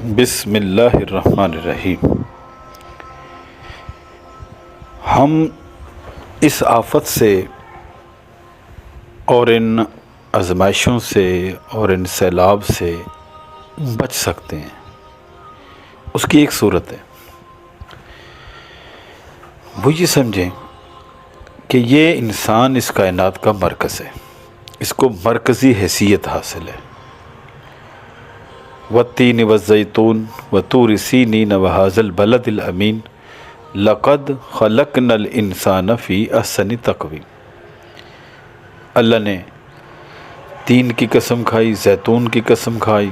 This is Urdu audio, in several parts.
بسم اللہ الرحمن الرحیم۔ ہم اس آفت سے اور ان آزمائشوں سے اور ان سیلاب سے بچ سکتے ہیں۔ اس کی ایک صورت ہے، وہ یہ سمجھیں کہ یہ انسان اس کائنات کا مرکز ہے، اس کو مرکزی حیثیت حاصل ہے۔ والتین والزیتون وطور سینین وہذا البلد الامین لقد خلقنا الانسان فی احسن تقویم۔ اللہ نے تین کی قسم کھائی، زیتون کی قسم کھائی،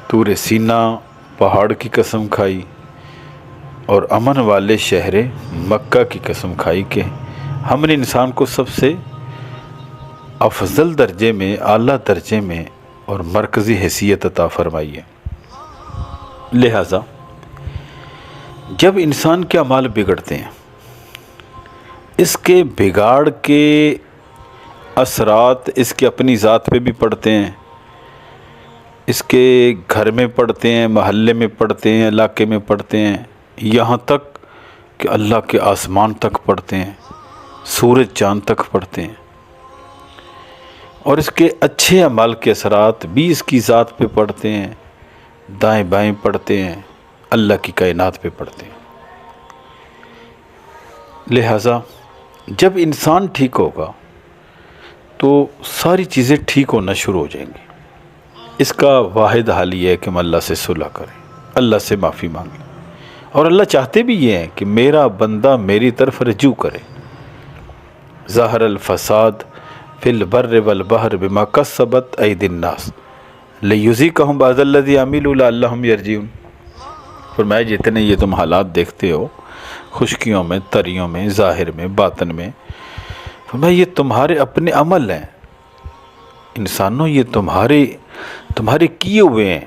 طور سینا پہاڑ کی قسم کھائی، اور امن والے شہر مکہ کی قسم کھائی کہ ہم نے انسان کو سب سے افضل درجے میں، اعلیٰ درجے میں اور مرکزی حیثیت عطا فرمائی ہے۔ لہٰذا جب انسان کے اعمال بگڑتے ہیں، اس کے بگاڑ کے اثرات اس کے اپنی ذات پہ بھی پڑتے ہیں، اس کے گھر میں پڑتے ہیں، محلے میں پڑتے ہیں، علاقے میں پڑتے ہیں، یہاں تک کہ اللہ کے آسمان تک پڑتے ہیں، سورج چاند تک پڑتے ہیں، اور اس کے اچھے اعمال کے اثرات بھی اس کی ذات پہ پڑتے ہیں، دائیں بائیں پڑتے ہیں، اللہ کی کائنات پہ پڑتے ہیں۔ لہٰذا جب انسان ٹھیک ہوگا تو ساری چیزیں ٹھیک ہونا شروع ہو جائیں گی۔ اس کا واحد حل یہ ہے کہ ہم اللہ سے صلح کریں، اللہ سے معافی مانگیں، اور اللہ چاہتے بھی یہ ہیں کہ میرا بندہ میری طرف رجوع کرے۔ ظاہر الفساد فی البر والبحر بما کسبت ایدی الناس لیذیقہم بعض الذی عملوا لعلہم یرجعون۔ فرمایا جتنے یہ تم حالات دیکھتے ہو، خشکیوں میں، تریوں میں، ظاہر میں، باطن میں، فرمایا یہ تمہارے اپنے عمل ہیں، انسانوں یہ تمہارے کیے ہوئے ہیں،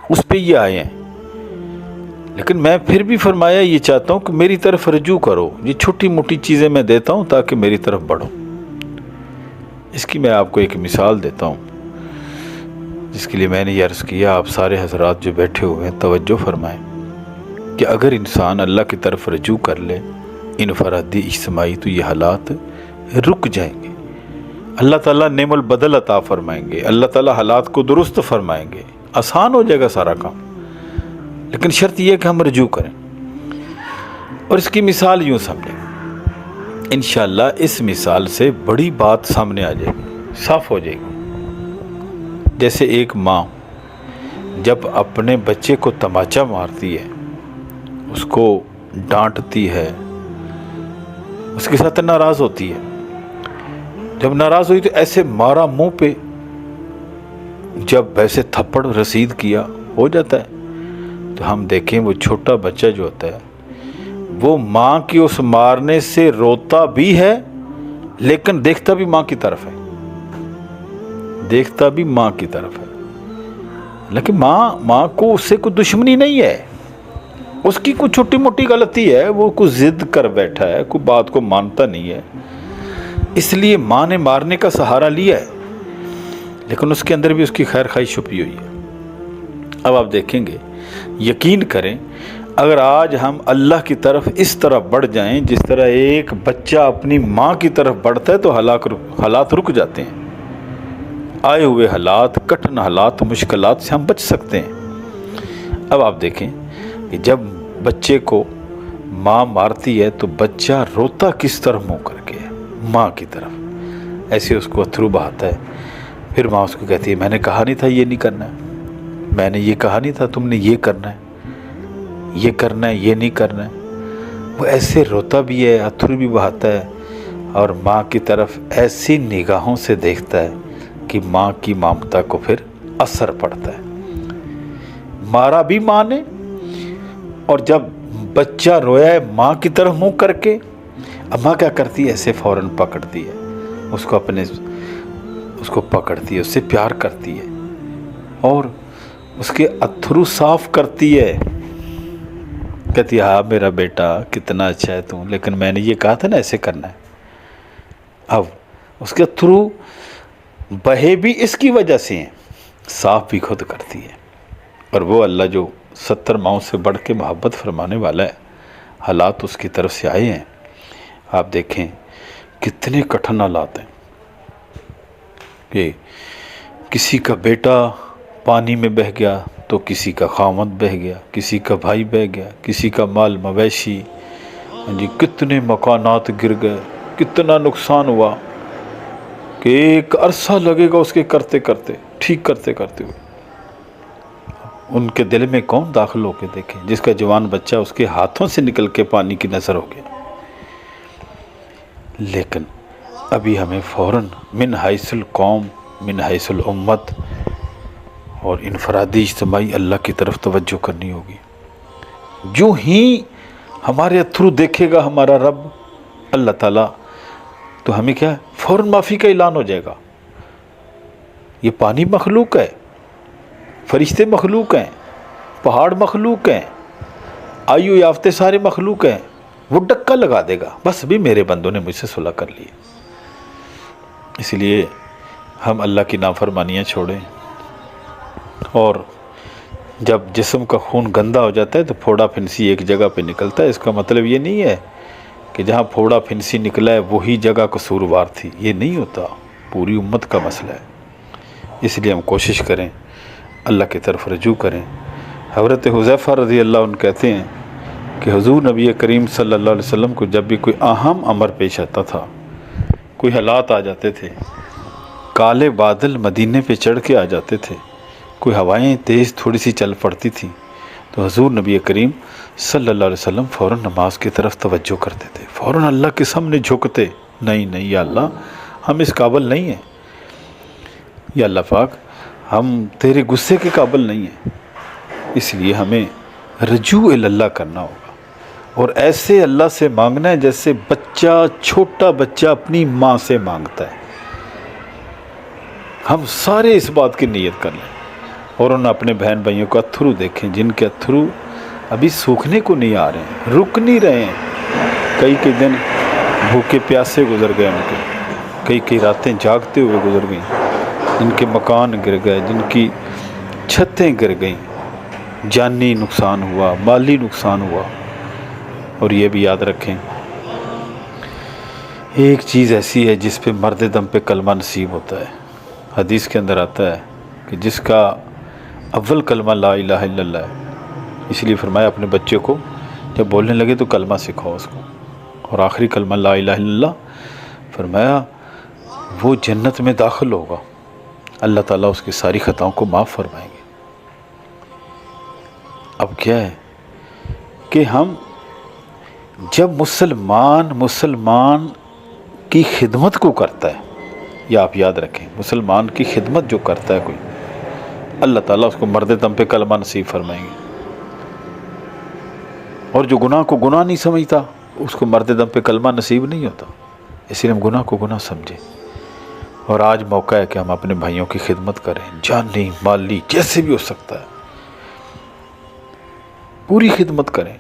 اس پہ یہ آئے ہیں۔ لیکن میں پھر بھی فرمایا یہ چاہتا ہوں کہ میری طرف رجوع کرو، یہ چھوٹی موٹی چیزیں میں دیتا ہوں تاکہ میری طرف بڑھو۔ اس کی میں آپ کو ایک مثال دیتا ہوں، جس کے لیے میں نے یہ عرض کیا، آپ سارے حضرات جو بیٹھے ہوئے ہیں توجہ فرمائیں کہ اگر انسان اللہ کی طرف رجوع کر لے انفرادی اجتماعی، تو یہ حالات رک جائیں گے، اللہ تعالیٰ نعم البدل عطا فرمائیں گے، اللہ تعالیٰ حالات کو درست فرمائیں گے، آسان ہو جائے گا سارا کام۔ لیکن شرط یہ ہے کہ ہم رجوع کریں، اور اس کی مثال یوں سمجھیں، انشاءاللہ اس مثال سے بڑی بات سامنے آ جائے گی، صاف ہو جائے گی۔ جیسے ایک ماں جب اپنے بچے کو تماچا مارتی ہے، اس کو ڈانٹتی ہے، اس کے ساتھ ناراض ہوتی ہے، جب ناراض ہوئی تو ایسے مارا منہ پہ، جب ایسے تھپڑ رسید کیا ہو جاتا ہے، تو ہم دیکھیں وہ چھوٹا بچہ جو ہوتا ہے وہ ماں کی اس مارنے سے روتا بھی ہے، لیکن دیکھتا بھی ماں کی طرف ہے، دیکھتا بھی ماں کی طرف ہے، لیکن ماں کو اس سے کوئی دشمنی نہیں ہے، اس کی کوئی چھوٹی موٹی غلطی ہے، وہ کوئی ضد کر بیٹھا ہے، کوئی بات کو مانتا نہیں ہے، اس لیے ماں نے مارنے کا سہارا لیا ہے، لیکن اس کے اندر بھی اس کی خیر خواہی چھپی ہوئی ہے۔ اب آپ دیکھیں گے، یقین کریں، اگر آج ہم اللہ کی طرف اس طرح بڑھ جائیں جس طرح ایک بچہ اپنی ماں کی طرف بڑھتا ہے، تو حالات رک جاتے ہیں، آئے ہوئے حالات، کٹھن حالات، مشکلات سے ہم بچ سکتے ہیں۔ اب آپ دیکھیں کہ جب بچے کو ماں مارتی ہے تو بچہ روتا کس طرح منہ کر کے ہے، ماں کی طرف، ایسے اس کو اتھرو بہاتا ہے، پھر ماں اس کو کہتی ہے میں نے کہا نہیں تھا یہ نہیں کرنا ہے، میں نے یہ کہا نہیں تھا تم نے یہ کرنا ہے، یہ کرنا ہے، یہ نہیں کرنا ہے۔ وہ ایسے روتا بھی ہے، اتھرو بھی بہاتا ہے، اور ماں کی طرف ایسی نگاہوں سے دیکھتا ہے کہ ماں کی ممتا کو پھر اثر پڑتا ہے۔ مارا بھی ماں نے، اور جب بچہ رویا ہے ماں کی طرف منہ کر کے، اب ماں کیا کرتی ہے، ایسے فوراً پکڑتی ہے اس کو پکڑتی ہے، اس سے پیار کرتی ہے، اور اس کے اتھرو صاف کرتی ہے، کہتی ہے ہاں میرا بیٹا کتنا اچھا ہے تو، لیکن میں نے یہ کہا تھا نا ایسے کرنا ہے۔ اب اس کے اتھرو بہے بھی اس کی وجہ سے ہیں، صاف بھی خود کرتی ہے، اور وہ اللہ جو 70 ماؤں سے بڑھ کے محبت فرمانے والا ہے، حالات اس کی طرف سے آئے ہیں۔ آپ دیکھیں کتنے کٹھن حالات ہیں کہ کسی کا بیٹا پانی میں بہہ گیا تو کسی کا خاوند بہہ گیا، کسی کا بھائی بہہ گیا، کسی کا مال مویشی، جی کتنے مکانات گر گئے، کتنا نقصان ہوا کہ ایک عرصہ لگے گا اس کے کرتے کرتے، ٹھیک کرتے کرتے ہوئے۔ ان کے دل میں کون داخل ہو کے دیکھیں جس کا جوان بچہ اس کے ہاتھوں سے نکل کے پانی کی نظر ہو گیا۔ لیکن ابھی ہمیں فوراً من حیث القوم، من حیث الامت اور انفرادی اجتماعی اللہ کی طرف توجہ کرنی ہوگی۔ جو ہی ہمارے تھرو دیکھے گا ہمارا رب اللہ تعالیٰ تو ہمیں کیا فوراً معافی کا اعلان ہو جائے گا۔ یہ پانی مخلوق ہے، فرشتے مخلوق ہیں، پہاڑ مخلوق ہیں، آیو یافتے سارے مخلوق ہیں، وہ ڈکا لگا دے گا بس بھی میرے بندوں نے مجھ سے صلح کر لی۔ اس لیے ہم اللہ کی نافرمانیاں چھوڑیں، اور جب جسم کا خون گندا ہو جاتا ہے تو پھوڑا پھنسی ایک جگہ پہ نکلتا ہے، اس کا مطلب یہ نہیں ہے کہ جہاں پھوڑا پھنسی نکلا ہے وہی جگہ قصوروار تھی، یہ نہیں ہوتا، پوری امت کا مسئلہ ہے۔ اس لیے ہم کوشش کریں، اللہ کی طرف رجوع کریں۔ حضرت حذیفہ رضی اللہ عنہ کہتے ہیں کہ حضور نبی کریم صلی اللہ علیہ وسلم کو جب بھی کوئی اہم امر پیش آتا تھا، کوئی حالات آ جاتے تھے، کالے بادل مدینے پہ چڑھ کے آ جاتے تھے، کوئی ہوائیں تیز تھوڑی سی چل پڑتی تھیں، تو حضور نبی کریم صلی اللہ علیہ وسلم فوراً نماز کی طرف توجہ کرتے تھے، فوراً اللہ کے سامنے جھکتے، نہیں یا اللہ ہم اس قابل نہیں ہیں، یا اللہ پاک ہم تیرے غصے کے قابل نہیں ہیں، اس لیے ہمیں رجوع اللہ کرنا ہوگا، اور ایسے اللہ سے مانگنا ہے جیسے بچہ، چھوٹا بچہ اپنی ماں سے مانگتا ہے۔ ہم سارے اس بات کی نیت کر لیں، اور ان اپنے بہن بھائیوں کا اتھرو دیکھیں جن کے اتھرو ابھی سوکھنے کو نہیں آ رہے ہیں، رک نہیں رہے ہیں، کئی دن بھوکے پیاسے گزر گئے ان کے، کئی راتیں جاگتے ہوئے گزر گئیں، جن کے مکان گر گئے، جن کی چھتیں گر گئیں، جانی نقصان ہوا، مالی نقصان ہوا۔ اور یہ بھی یاد رکھیں ایک چیز ایسی ہے جس پہ مرد دم پہ کلمہ نصیب ہوتا ہے، حدیث کے اندر آتا ہے کہ جس کا اول کلمہ لا الہ الا اللہ ہے، اس لیے فرمایا اپنے بچے کو جب بولنے لگے تو کلمہ سکھاؤ اس کو، اور آخری کلمہ لا الہ الا اللہ، فرمایا وہ جنت میں داخل ہوگا، اللہ تعالیٰ اس کی ساری خطاؤں کو معاف فرمائیں گے۔ اب کیا ہے کہ ہم جب مسلمان کی خدمت کو کرتا ہے، یا آپ یاد رکھیں مسلمان کی خدمت جو کرتا ہے کوئی، اللہ تعالیٰ اس کو مرد دم پہ کلمہ نصیب فرمائیں گے، اور جو گناہ کو گناہ نہیں سمجھتا اس کو مرد دم پہ کلمہ نصیب نہیں ہوتا، اس لیے ہم گناہ کو گناہ سمجھیں، اور آج موقع ہے کہ ہم اپنے بھائیوں کی خدمت کریں، جانی مالی جیسے بھی ہو سکتا ہے پوری خدمت کریں۔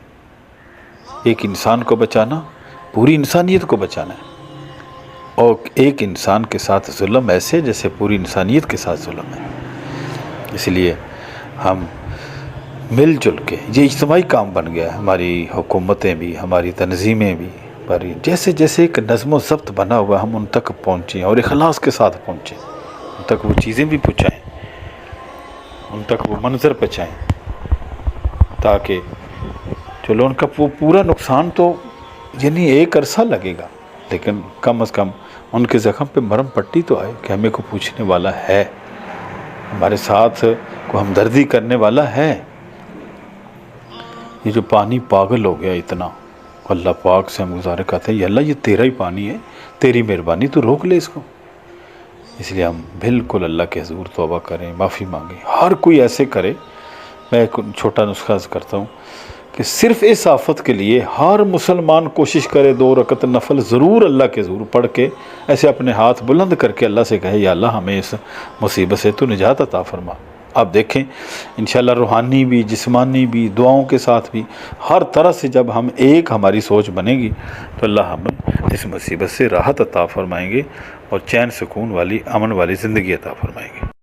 ایک انسان کو بچانا پوری انسانیت کو بچانا ہے، اور ایک انسان کے ساتھ ظلم ایسے جیسے پوری انسانیت کے ساتھ ظلم ہے۔ اس لیے ہم مل جل کے، یہ اجتماعی کام بن گیا ہے، ہماری حکومتیں بھی، ہماری تنظیمیں بھی، ہماری جیسے ایک نظم و ضبط بنا ہوا، ہم ان تک پہنچیں اور اخلاص کے ساتھ پہنچیں، ان تک وہ چیزیں بھی پہنچائیں، ان تک وہ منظر پہنچائیں، تاکہ چلو ان کا وہ پورا نقصان تو یعنی ایک عرصہ لگے گا، لیکن کم از کم ان کے زخم پہ مرہم پٹی تو آئے کہ ہمیں کو پوچھنے والا ہے، ہمارے ساتھ کو ہمدردی کرنے والا ہے۔ یہ جو پانی پاگل ہو گیا اتنا، اللہ پاک سے ہم گزارے کرتے ہیں، یا اللہ یہ تیرا ہی پانی ہے، تیری مہربانی تو روک لے اس کو۔ اس لیے ہم بالکل اللہ کے حضور توبہ کریں، معافی مانگیں، ہر کوئی ایسے کرے۔ میں ایک چھوٹا نسخہ کرتا ہوں کہ صرف اس آفت کے لیے ہر مسلمان کوشش کرے 2 رکعت نفل ضرور اللہ کے حضور پڑھ کے، ایسے اپنے ہاتھ بلند کر کے اللہ سے کہے، یا اللہ ہمیں اس مصیبت سے تو نجات عطا فرما۔ آپ دیکھیں انشاءاللہ روحانی بھی، جسمانی بھی، دعاؤں کے ساتھ بھی، ہر طرح سے جب ہم ایک ہماری سوچ بنے گی تو اللہ ہمیں اس مصیبت سے راحت عطا فرمائیں گے، اور چین سکون والی، امن والی زندگی عطا فرمائیں گے۔